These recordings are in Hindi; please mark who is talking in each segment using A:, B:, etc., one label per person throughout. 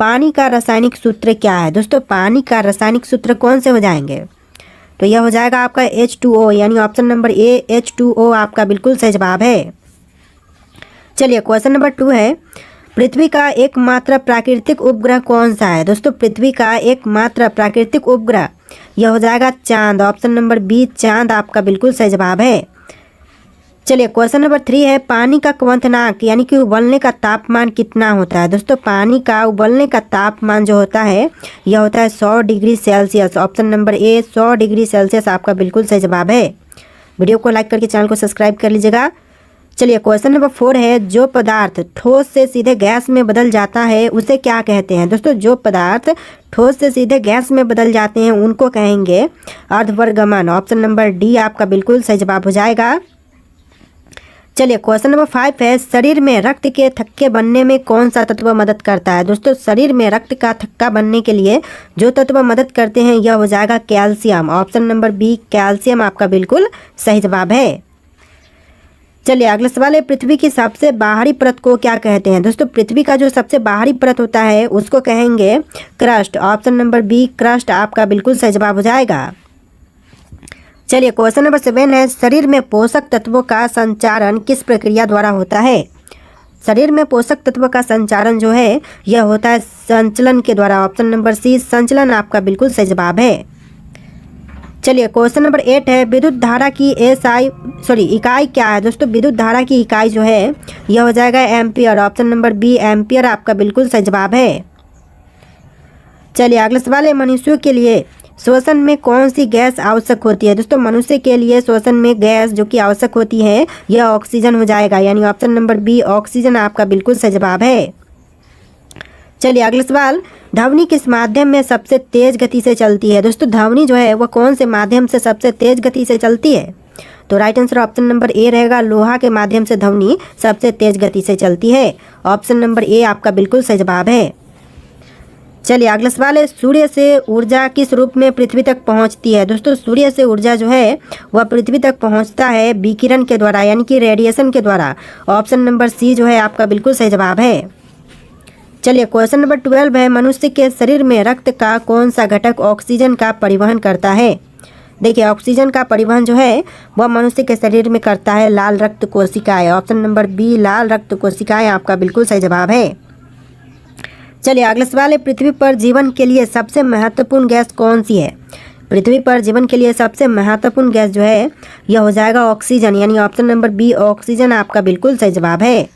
A: पानी का रासायनिक सूत्र क्या है? दोस्तों पानी का रासायनिक सूत्र कौन से हो जाएंगे? तो यह हो जाएगा आपका H2O, यानी ऑप्शन नंबर ए H2O आपका बिल्कुल सही जवाब है। चलिए क्वेश्चन नंबर 2 है, पृथ्वी का एकमात्र प्राकृतिक उपग्रह कौन सा है? दोस्तों पृथ्वी का एकमात्र प्राकृतिक उपग्रह यह हो जाएगा चांद, ऑप्शन नंबर बी चांद आपका बिल्कुल सही जवाब है। चलिए क्वेश्चन नंबर 3 है, पानी का क्वथनांक यानी कि उबलने का तापमान कितना होता है? दोस्तों पानी का उबलने का तापमान जो होता है यह होता है 100 degree Celsius, option number A 100 degree Celsius आपका बिल्कुल सही जवाब है। वीडियो को लाइक करके चैनल को सब्सक्राइब कर लीजिएगा। चलिए क्वेश्चन नंबर 4 है, जो पदार्थ ठोस से सीधे गैस में बदल जाता है उसे क्या कहते हैं? दोस्तों जो पदार्थ ठोस से सीधे गैस में बदल जाते हैं उनको कहेंगे अर्धवर्गमन, ऑप्शन नंबर डी आपका बिल्कुल सही जवाब हो जाएगा। चलिए क्वेश्चन नंबर 5 है, शरीर में रक्त के थक्के बनने में कौन सा तत्व मदद करता है? दोस्तों शरीर में रक्त का थक्का बनने के लिए जो तत्व मदद करते हैं यह हो जाएगा calcium, option number B calcium आपका बिल्कुल सही जवाब है। चलिए अगला सवाल है, पृथ्वी की सबसे बाहरी परत को क्या कहते हैं? दोस्तों पृथ्वी का जो सबसे बाहरी परत होता है उसको कहेंगे crust, option number B crust आपका बिल्कुल सही जवाब हो जाएगा। चलिए क्वेश्चन नंबर 7 है, शरीर में पोषक तत्वों का संचारण किस प्रक्रिया द्वारा होता है? शरीर में पोषक तत्वों का संचारण जो है यह होता है संचलन के द्वारा, ऑप्शन नंबर सी संचलन आपका बिल्कुल सही जवाब है। चलिए क्वेश्चन नंबर 8 है, विद्युत धारा की इकाई क्या है? दोस्तों विद्युत धारा की इकाई जो है यह हो जाएगा ampere, option number B ampere आपका बिल्कुल सही जवाब है। चलिए अगला सवाल है, मनुष्यों के लिए श्वसन में कौन सी गैस आवश्यक होती है? दोस्तों मनुष्य के लिए श्वसन में गैस जो कि आवश्यक होती है यह ऑक्सीजन हो जाएगा, यानी ऑप्शन नंबर बी ऑक्सीजन आपका बिल्कुल सही जवाब है। चलिए अगला सवाल, ध्वनि किस माध्यम में सबसे तेज गति से चलती है? दोस्तों ध्वनि जो है वह कौन से माध्यम से सबसे तेज गति से चलती है? तो right answer option number A रहेगा, लोहा के माध्यम से ध्वनि सबसे तेज गति से चलती है, ऑप्शन नंबर ए आपका बिल्कुल सही जवाब है। चलिए अगला सवाल है, सूर्य से ऊर्जा किस रूप में पृथ्वी तक पहुंचती है? दोस्तों सूर्य से ऊर्जा जो है वह पृथ्वी तक पहुंचता है विकिरण के द्वारा, यानी कि रेडिएशन के द्वारा, ऑप्शन नंबर सी जो है आपका बिल्कुल सही जवाब है। चलिए क्वेश्चन नंबर 12 है, मनुष्य के शरीर में रक्त का कौन सा घटक ऑक्सीजन का परिवहन करता है? देखिए ऑक्सीजन का परिवहन जो है वह मनुष्य के शरीर में करता है लाल रक्त कोशिकाएं, ऑप्शन नंबर बी लाल रक्त कोशिकाएं आपका बिल्कुल सही जवाब है। चलिए अगला सवाल है, पृथ्वी पर जीवन के लिए सबसे महत्वपूर्ण गैस कौन सी है? पृथ्वी पर जीवन के लिए सबसे महत्वपूर्ण गैस जो है यह हो जाएगा ऑक्सीजन, यानी ऑप्शन नंबर बी ऑक्सीजन आपका बिल्कुल सही जवाब है।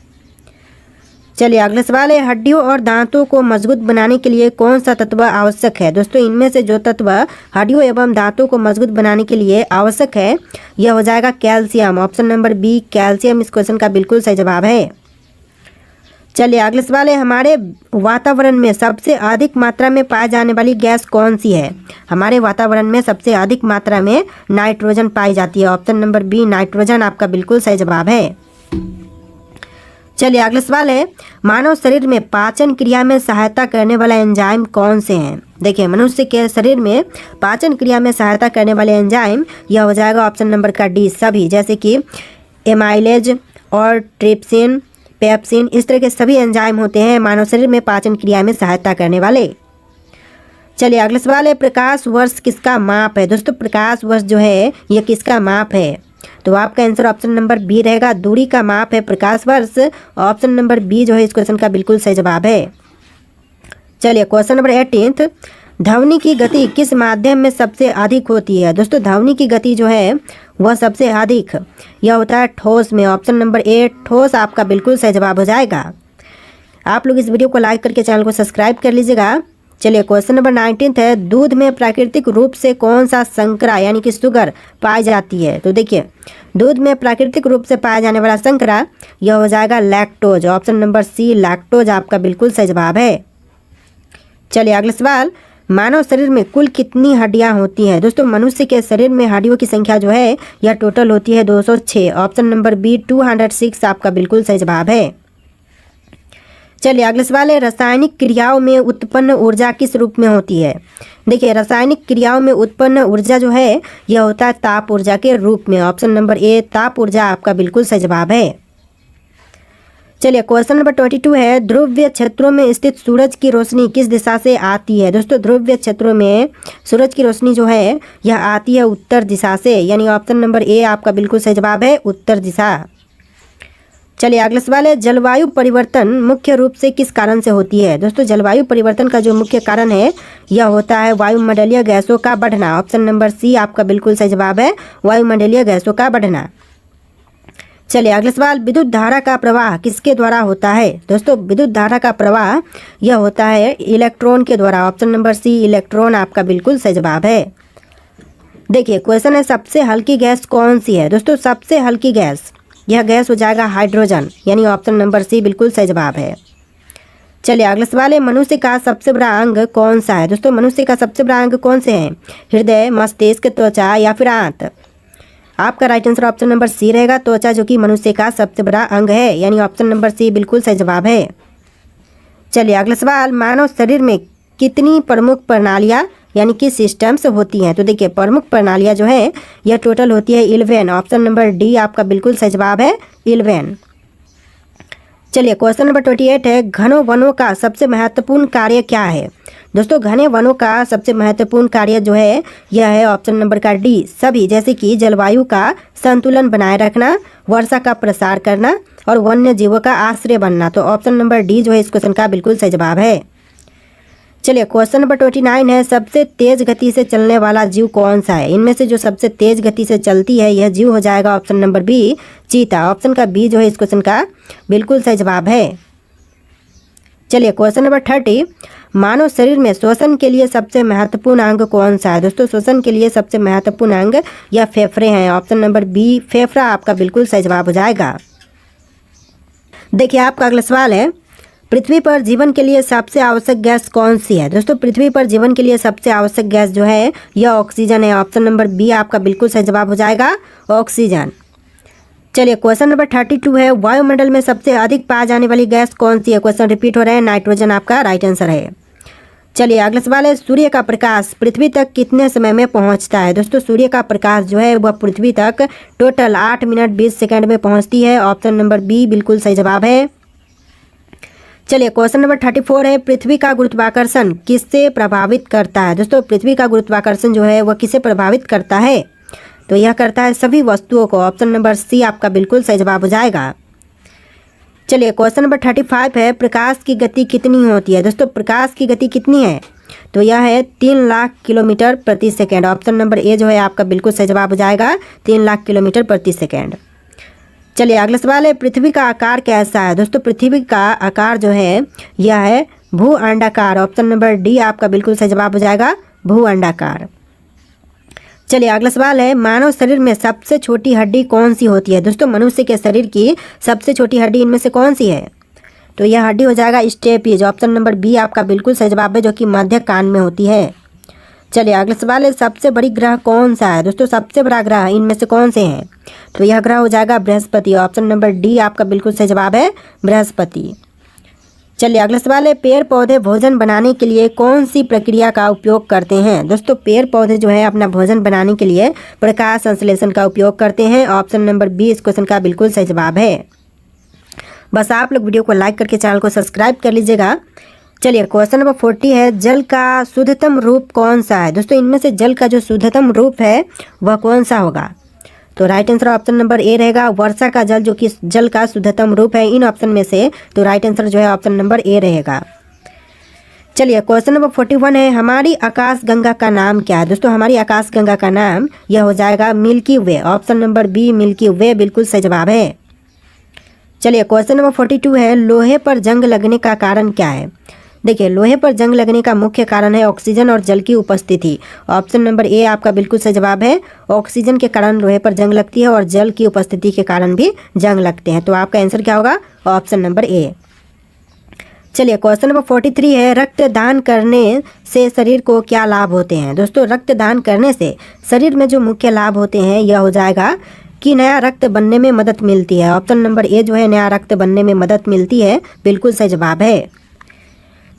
A: चलिए अगला सवाल है, हड्डियों और दांतों को मजबूत बनाने के लिए कौन सा तत्व आवश्यक है? दोस्तों इनमें से जो तत्व हड्डियों एवं दांतों को मजबूत बनाने के लिए आवश्यक है यह हो जाएगा calcium, option number B calcium इस क्वेश्चन का बिल्कुल सही जवाब है। चलिए अगला सवाल है, हमारे वातावरण में सबसे अधिक मात्रा में पाई जाने वाली गैस कौन सी है? हमारे वातावरण में सबसे अधिक मात्रा में नाइट्रोजन पाई जाती है, ऑप्शन नंबर बी नाइट्रोजन आपका बिल्कुल सही जवाब है। चलिए अगला सवाल है, मानव शरीर में पाचन क्रिया में सहायता करने वाला एंजाइम कौन से हैं? देखिए मनुष्य के शरीर में पाचन क्रिया में सहायता करने वाले एंजाइम यह हो जाएगा ऑप्शन नंबर का डी सभी, जैसे कि एमाइलेज और ट्रिप्सिन पेप्सिन इस तरह के सभी एंजाइम होते हैं मानव शरीर में पाचन क्रिया में सहायता करने वाले। चलिए अगला सवाल है, प्रकाश वर्ष किसका माप है? दोस्तों प्रकाश वर्ष जो है यह किसका माप है? तो आपका आंसर ऑप्शन नंबर बी रहेगा, दूरी का माप है प्रकाश वर्ष, ऑप्शन नंबर बी जो है इस क्वेश्चन का बिल्कुल सही जवाब है। चलिए क्वेश्चन नंबर 18, ध्वनि की गति किस माध्यम में सबसे अधिक होती है? दोस्तों ध्वनि की गति जो है वह सबसे अधिक यह होता है ठोस में, ऑप्शन नंबर ए ठोस आपका बिल्कुल सही जवाब हो जाएगा। आप लोग इस वीडियो को लाइक करके चैनल को सब्सक्राइब कर लीजिएगा। चलिए क्वेश्चन नंबर 19 है, दूध में प्राकृतिक रूप से कौन सा संकरा यानी कि शुगर पाई जाती है? तो देखिए दूध में प्राकृतिक रूप से पाया जाने वाला संकरा यह हो जाएगा lactose, option number C lactose आपका बिल्कुल सही जवाब है। चलिए अगला सवाल, मानव शरीर में कुल कितनी हड्डियां होती हैं? दोस्तों मनुष्य के शरीर में हड्डियों की संख्या जो है यह टोटल होती है 206, ऑप्शन नंबर बी 206 आपका बिल्कुल सही जवाब है। चलिए अगला सवाल है, रासायनिक क्रियाओं में उत्पन्न ऊर्जा किस रूप में होती है? देखिए रासायनिक क्रियाओं में उत्पन्न ऊर्जा जो है यह होता है ताप ऊर्जा के रूप में, ऑप्शन नंबर ए ताप ऊर्जा आपका बिल्कुल सही जवाब है। चलिए क्वेश्चन नंबर 22 है, ध्रुवीय क्षेत्रों में स्थित सूरज की रोशनी किस दिशा से आती है। दोस्तों ध्रुवीय क्षेत्रों में सूरज की रोशनी जो है यह आती है उत्तर दिशा से, यानी ऑप्शन नंबर ए आपका बिल्कुल सही जवाब है, उत्तर दिशा। चलिए अगला सवाल है, जलवायु परिवर्तन मुख्य रूप से किस कारण से होती है। दोस्तों जलवायु परिवर्तन का जो मुख्य कारण है यह होता है वायुमंडलीय गैसों का बढ़ना। ऑप्शन नंबर सी आपका बिल्कुल सही जवाब है, वायुमंडलीय गैसों का बढ़ना। चलिए अगला सवाल, विद्युत धारा का प्रवाह किसके द्वारा होता है। दोस्तों विद्युत धारा का प्रवाह यह होता है इलेक्ट्रॉन के द्वारा। ऑप्शन नंबर सी इलेक्ट्रॉन आपका बिल्कुल सही जवाब है। देखिए क्वेश्चन है, सबसे हल्की गैस कौन सी है। दोस्तों सबसे हल्की गैस, यह गैस हो जाएगा हाइड्रोजन, यानी ऑप्शन नंबर सी बिल्कुल सही जवाब है। चलिए अगला सवाल है, मनुष्य का सबसे बड़ा अंग कौन सा है। दोस्तों मनुष्य का सबसे बड़ा अंग कौन से हैं, हृदय, मस्तिष्क, त्वचा या फिर आंत। आपका right answer option number C रहेगा, त्वचा, जो कि मनुष्य का सबसे बड़ा अंग है, यानी ऑप्शन नंबर सी बिल्कुल सही जवाब है। चलिए अगला सवाल, मानव शरीर में कितनी प्रमुख प्रणालियां यानी कि सिस्टम्स होती हैं। तो देखिए प्रमुख प्रणालियां जो है यह टोटल होती है 11। ऑप्शन नंबर डी आपका बिल्कुल सही जवाब है, 11। चलिए क्वेश्चन नंबर 28 है, घनों वनों का सबसे महत्वपूर्ण कार्य क्या है। दोस्तों घने वनों का सबसे महत्वपूर्ण कार्य जो है यह है ऑप्शन नंबर का डी, सभी, जैसे कि जलवायु का संतुलन बनाए रखना, वर्षा का प्रसार करना और वन्य जीवों का आश्रय बनना। तो ऑप्शन नंबर डी जो है इस क्वेश्चन का बिल्कुल सही जवाब है। चलिए क्वेश्चन नंबर 29 है, सबसे तेज गति से चलने वाला जीव कौन सा है। इनमें से जो सबसे तेज गति से चलती है यह जीव हो जाएगा ऑप्शन नंबर बी, चीता। ऑप्शन का बी जो है इस क्वेश्चन का बिल्कुल सही जवाब है। चलिए क्वेश्चन नंबर 30, मानव शरीर में श्वसन के लिए सबसे महत्वपूर्ण अंग कौन सा है। दोस्तों श्वसन के लिए सबसे महत्वपूर्ण अंग या फेफड़े हैं। ऑप्शन नंबर बी फेफड़ा आपका बिल्कुल सही जवाब हो जाएगा। देखिए आपका अगला सवाल है, पृथ्वी पर जीवन के लिए सबसे आवश्यक गैस कौन सी है। दोस्तों पृथ्वी पर जीवन के लिए सबसे आवश्यक गैस जो है यह ऑक्सीजन है। ऑप्शन नंबर बी आपका बिल्कुल सही जवाब हो जाएगा, ऑक्सीजन। चलिए क्वेश्चन नंबर 32 है, वायुमंडल में सबसे अधिक पाई जाने वाली गैस कौन सी है। क्वेश्चन रिपीट हो रहा है, नाइट्रोजन आपका राइट आंसर है। चलिए अगला सवाल है, सूर्य का प्रकाश पृथ्वी तक कितने समय में पहुंचता है। दोस्तों सूर्य का प्रकाश जो है वह पृथ्वी तक टोटल 8 मिनट 20 सेकंड में पहुंचती है। ऑप्शन नंबर बी बिल्कुल सही जवाब है। चलिए क्वेश्चन नंबर 34 है, पृथ्वी का गुरुत्वाकर्षण किससे प्रभावित करता है। दोस्तों पृथ्वी का गुरुत्वाकर्षण जो है वह किसे प्रभावित करता है, तो यह करता है सभी वस्तुओं को। ऑप्शन नंबर सी आपका बिल्कुल सही जवाब हो जाएगा। चलिए क्वेश्चन नंबर 35 है, प्रकाश की गति कितनी होती है। दोस्तों प्रकाश की गति कितनी है, तो यह है 3 लाख किलोमीटर प्रति सेकेंड। ऑप्शन नंबर ए जो है आपका बिल्कुल सही जवाब हो जाएगा, 3 लाख किलोमीटर प्रति सेकेंड। चलिए अगला सवाल है, पृथ्वी का आकार कैसा है। दोस्तों पृथ्वी का आकार जो है यह है भू अंडाकार। ऑप्शन नंबर डी आपका बिल्कुल सही जवाब हो जाएगा, भू अंडाकार। चलिए अगला सवाल है, मानव शरीर में सबसे छोटी हड्डी कौन सी होती है। दोस्तों मनुष्य के शरीर की सबसे छोटी हड्डी इनमें से कौन सी है, तो यह हड्डी हो जाएगा स्टेपीज। ऑप्शन नंबर बी आपका बिल्कुल सही जवाब है, जो कि मध्य कान में होती है। चलिए अगला सवाल है, सबसे बड़ी ग्रह कौन सा है। दोस्तों सबसे बड़ा ग्रह इनमें से कौन से हैं, तो यह ग्रह हो जाएगा बृहस्पति। ऑप्शन नंबर डी आपका बिल्कुल सही जवाब है, बृहस्पति। चलिए अगला सवाल है, पेड़ पौधे भोजन बनाने के लिए कौन सी प्रक्रिया का उपयोग करते हैं। दोस्तों पेड़ पौधे जो है अपना भोजन बनाने के लिए प्रकाश संश्लेषण का उपयोग करते हैं। ऑप्शन नंबर बी इस क्वेश्चन का बिल्कुल सही जवाब है। बस आप लोग वीडियो को लाइक करके चैनल को सब्सक्राइब कर लीजिएगा। चलिए क्वेश्चन नंबर 40 है, जल का शुद्धतम रूप कौन सा है। दोस्तों इनमें से जल का जो शुद्धतम रूप है वह कौन सा होगा, तो right answer option number A रहेगा, वर्षा का जल, जो कि जल का शुद्धतम रूप है इन ऑप्शन में से। तो राइट आंसर जो है ऑप्शन नंबर ए रहेगा। चलिए क्वेश्चन नंबर 41 है, हमारी आकाश गंगा का नाम क्या है। दोस्तों हमारी आकाश गंगा का नाम यह हो जाएगा मिल्की वे। ऑप्शन नंबर बी मिल्की वे बिल्कुल सही जवाब है। चलिए क्वेश्चन नंबर 42 है, लोहे पर जंग लगने का कारण क्या है। देखिए लोहे पर जंग लगने का मुख्य कारण है ऑक्सीजन और जल की उपस्थिति। ऑप्शन नंबर ए आपका बिल्कुल सही जवाब है, ऑक्सीजन के कारण लोहे पर जंग लगती है और जल की उपस्थिति के कारण भी जंग लगते हैं। तो आपका आंसर क्या होगा, ऑप्शन नंबर ए। चलिए क्वेश्चन नंबर 43 है, रक्तदान करने से शरीर को क्या लाभ होते हैं। दोस्तों रक्तदान करने से शरीर में जो मुख्य लाभ होते हैं यह हो जाएगा कि नया रक्त बनने में मदद मिलती है। ऑप्शन नंबर ए जो है नया रक्त बनने में मदद मिलती है, बिल्कुल सही जवाब है।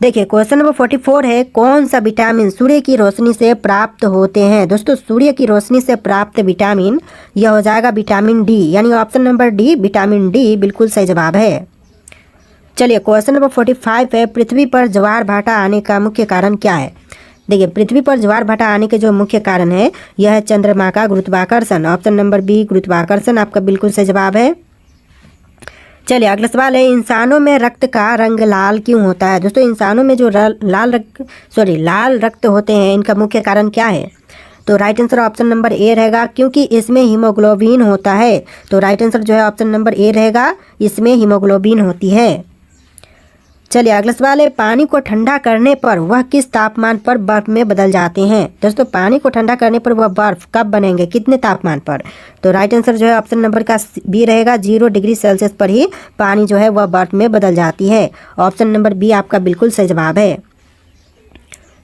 A: देखिए क्वेश्चन नंबर 44 है, कौन सा विटामिन सूर्य की रोशनी से प्राप्त होते हैं। दोस्तों सूर्य की रोशनी से प्राप्त विटामिन यह हो जाएगा विटामिन डी, यानी option number D vitamin D बिल्कुल सही जवाब है। चलिए क्वेश्चन नंबर 45 है, पृथ्वी पर ज्वार भाटा आने का मुख्य कारण क्या है। देखिए पृथ्वी पर ज्वार भाटा आने के जो मुख्य कारण है यह है चंद्रमा का गुरुत्वाकर्षण। ऑप्शन नंबर बी गुरुत्वाकर्षण आपका बिल्कुल सही जवाब है। चलिए अगला सवाल है, इंसानों में रक्त का रंग लाल क्यों होता है। दोस्तों इंसानों में जो लाल रक्त होते हैं इनका मुख्य कारण क्या है। तो right answer option number A रहेगा, क्योंकि इसमें हीमोग्लोबिन होता है। तो राइट आंसर जो है ऑप्शन नंबर ए रहेगा, इसमें हीमोग्लोबिन होती है। चलिए अगला सवाल है, पानी को ठंडा करने पर वह किस तापमान पर बर्फ में बदल जाते हैं। दोस्तों पानी को ठंडा करने पर वह बर्फ कब बनेंगे, कितने तापमान पर। तो राइट आंसर जो है ऑप्शन नंबर का बी रहेगा, 0 डिग्री सेल्सियस पर ही पानी जो है वह बर्फ में बदल जाती है। ऑप्शन नंबर बी आपका बिल्कुल सही जवाब है।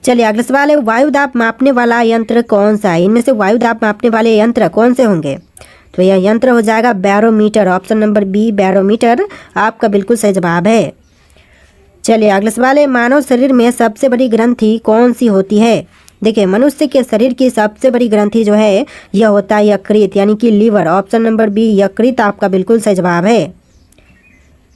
A: चलिए अगला सवाल है, वायु दाब मापने वाला यंत्र कौन सा है। इनमें से वायु दाब मापने वाले यंत्र कौन से होंगे। तो यह यंत्र हो जाएगा barometer. Option number B barometer आपका बिल्कुल सही जवाब है। चलिए अगला सवाल है, मानव शरीर में सबसे बड़ी ग्रंथि कौन सी होती है। देखिए मनुष्य के शरीर की सबसे बड़ी ग्रंथि जो है यह होता है यकृत यानी कि लीवर। ऑप्शन नंबर बी यकृत आपका बिल्कुल सही जवाब है।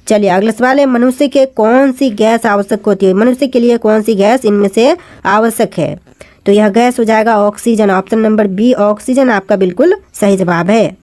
A: चलिए अगला सवाल है, मनुष्य के कौन सी गैस आवश्यक होती है। मनुष्य के लिए कौन सी गैस इनमें से आवश्यक है। तो यह गैस हो जाएगा oxygen. Option number B oxygen आपका बिल्कुल सही जवाब है।